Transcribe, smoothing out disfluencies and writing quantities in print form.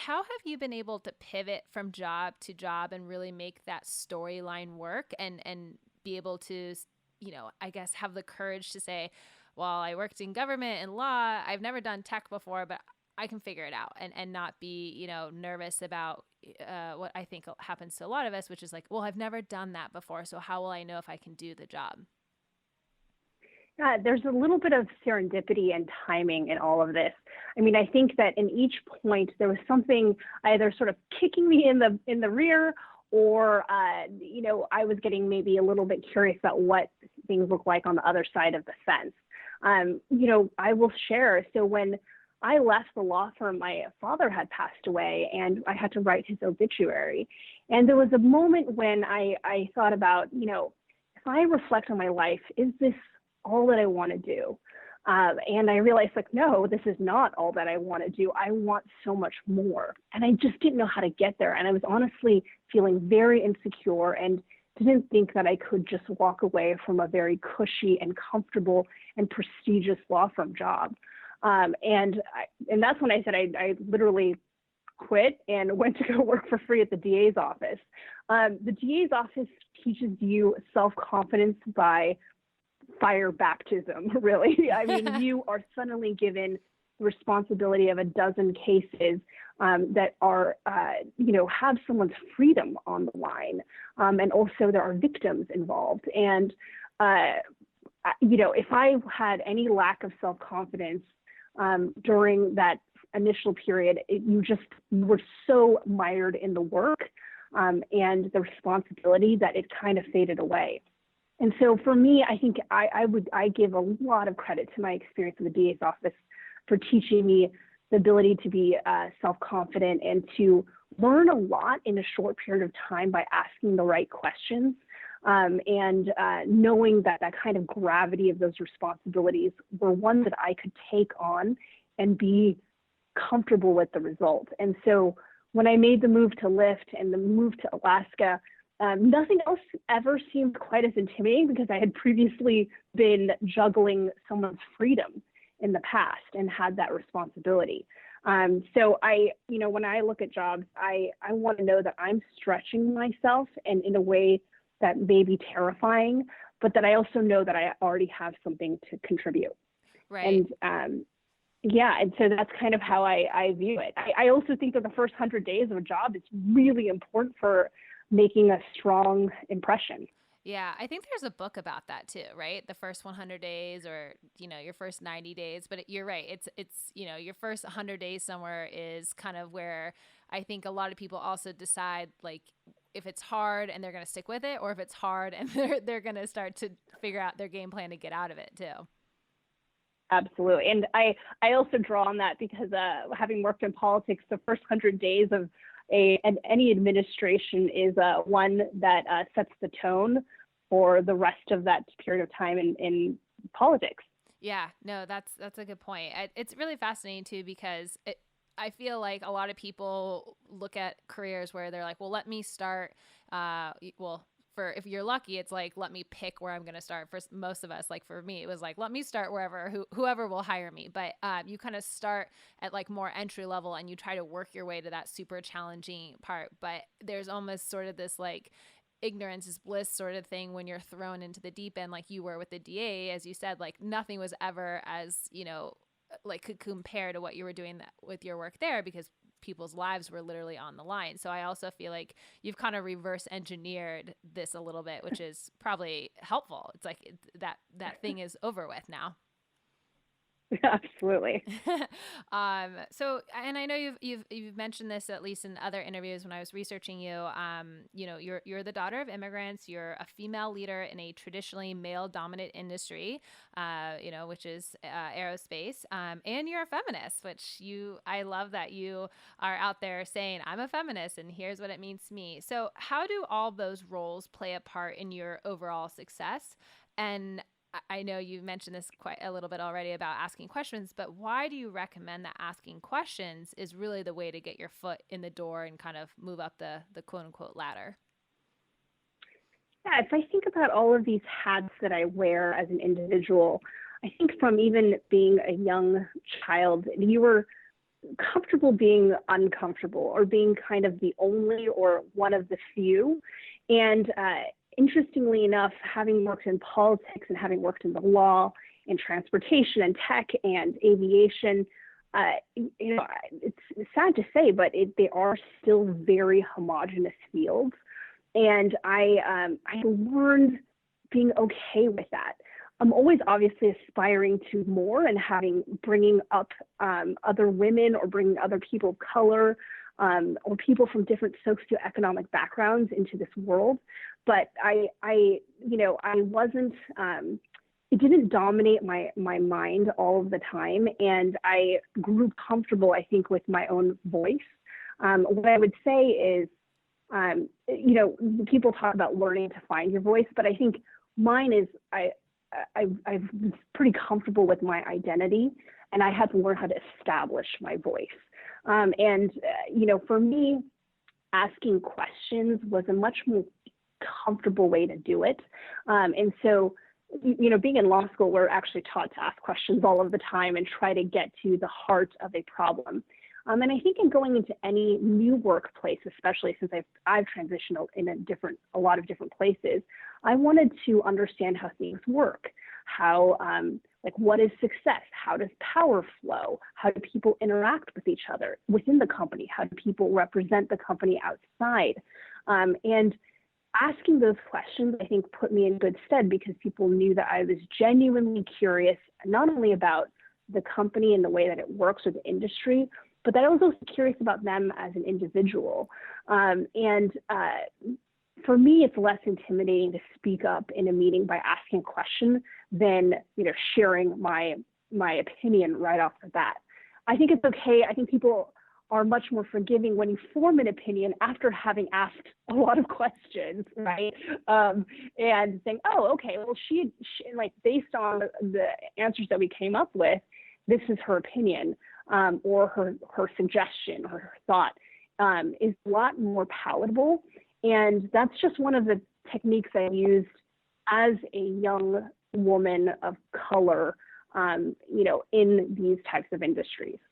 how have you been able to pivot from job to job and really make that storyline work and be able to, I guess have the courage to say, well, I worked in government and law. I've never done tech before, but I can figure it out and not be, nervous about what I think happens to a lot of us, which is like, well, I've never done that before. So how will I know if I can do the job? Yeah, there's a little bit of serendipity and timing in all of this. I mean, I think that in each point there was something either sort of kicking me in the rear, or I was getting maybe a little bit curious about what things look like on the other side of the fence. I will share. So when I left the law firm, my father had passed away, and I had to write his obituary. And there was a moment when I thought about, if I reflect on my life, is this all that I want to do? And I realized, like, no, this is not all that I want to do. I want so much more. And I just didn't know how to get there. And I was honestly feeling very insecure and didn't think that I could just walk away from a very cushy and comfortable and prestigious law firm job. And that's when I said I literally quit and went to go work for free at the DA's office. The DA's office teaches you self-confidence by fire baptism, really. I mean, you are suddenly given the responsibility of a dozen cases that are, have someone's freedom on the line. And also there are victims involved. And, if I had any lack of self-confidence during that initial period, you were so mired in the work and the responsibility that it kind of faded away. And so for me, I think I give a lot of credit to my experience in the DA's office for teaching me the ability to be self-confident and to learn a lot in a short period of time by asking the right questions, and knowing that kind of gravity of those responsibilities were ones that I could take on and be comfortable with the result. And so when I made the move to Lyft and the move to Alaska, nothing else ever seemed quite as intimidating because I had previously been juggling someone's freedom in the past and had that responsibility. So when I look at jobs, I want to know that I'm stretching myself and in a way that may be terrifying, but that I also know that I already have something to contribute. Right. And and so that's kind of how I view it. I also think that the first 100 days of a job is really important for making a strong impression. Yeah, I think there's a book about that too, right? The first 100 days or, your first 90 days, but you're right. It's, your first 100 days somewhere is kind of where I think a lot of people also decide, like, if it's hard and they're going to stick with it, or if it's hard and they're going to start to figure out their game plan to get out of it too. Absolutely. And I also draw on that because having worked in politics, the first 100 days of any administration is one that sets the tone for the rest of that period of time in politics. Yeah, no, that's a good point. It's really fascinating too, because I feel like a lot of people look at careers where they're like, well, let me start, for if you're lucky, it's like, let me pick where I'm going to start. For most of us, like for me, it was like, let me start wherever, whoever will hire me. But you kind of start at like more entry level and you try to work your way to that super challenging part. But there's almost sort of this like ignorance is bliss sort of thing when you're thrown into the deep end, like you were with the DA, as you said, like nothing was ever as, like could compare to what you were doing with your work there, because people's lives were literally on the line. So I also feel like you've kind of reverse engineered this a little bit, which is probably helpful. It's like that thing is over with now. Absolutely. So, and I know you've mentioned this at least in other interviews when I was researching you. You're the daughter of immigrants. You're a female leader in a traditionally male-dominant industry, which is aerospace. And you're a feminist, which I love that you are out there saying, I'm a feminist and here's what it means to me. So, how do all those roles play a part in your overall success? And I know you mentioned this quite a little bit already about asking questions, but why do you recommend that asking questions is really the way to get your foot in the door and kind of move up the quote unquote ladder? Yeah, if I think about all of these hats that I wear as an individual, I think from even being a young child, you were comfortable being uncomfortable or being kind of the only or one of the few. And interestingly enough, having worked in politics and having worked in the law and transportation and tech and aviation, it's sad to say, but they are still very homogenous fields. And I learned being okay with that. I'm always obviously aspiring to more and bringing up other women or bringing other people of color or people from different socioeconomic backgrounds into this world. But I wasn't, it didn't dominate my mind all of the time. And I grew comfortable, I think, with my own voice. What I would say is, people talk about learning to find your voice, but I think mine is, I've been pretty comfortable with my identity, and I had to learn how to establish my voice. For me, asking questions was a much more comfortable way to do it. And so, being in law school, we're actually taught to ask questions all of the time and try to get to the heart of a problem. And I think in going into any new workplace, especially since I've transitioned in a lot of different places, I wanted to understand how things work, how, what is success? How does power flow? How do people interact with each other within the company? How do people represent the company outside? And asking those questions, I think, put me in good stead because people knew that I was genuinely curious, not only about the company and the way that it works or the industry, but that I was also curious about them as an individual. For me, it's less intimidating to speak up in a meeting by asking a question than sharing my opinion right off the bat. I think it's okay. I think people are much more forgiving when you form an opinion after having asked a lot of questions, right? And saying, oh, okay, well, she based on the answers that we came up with, this is her opinion. Or her suggestion or her thought is a lot more palatable. And that's just one of the techniques I used as a young woman of color, in these types of industries.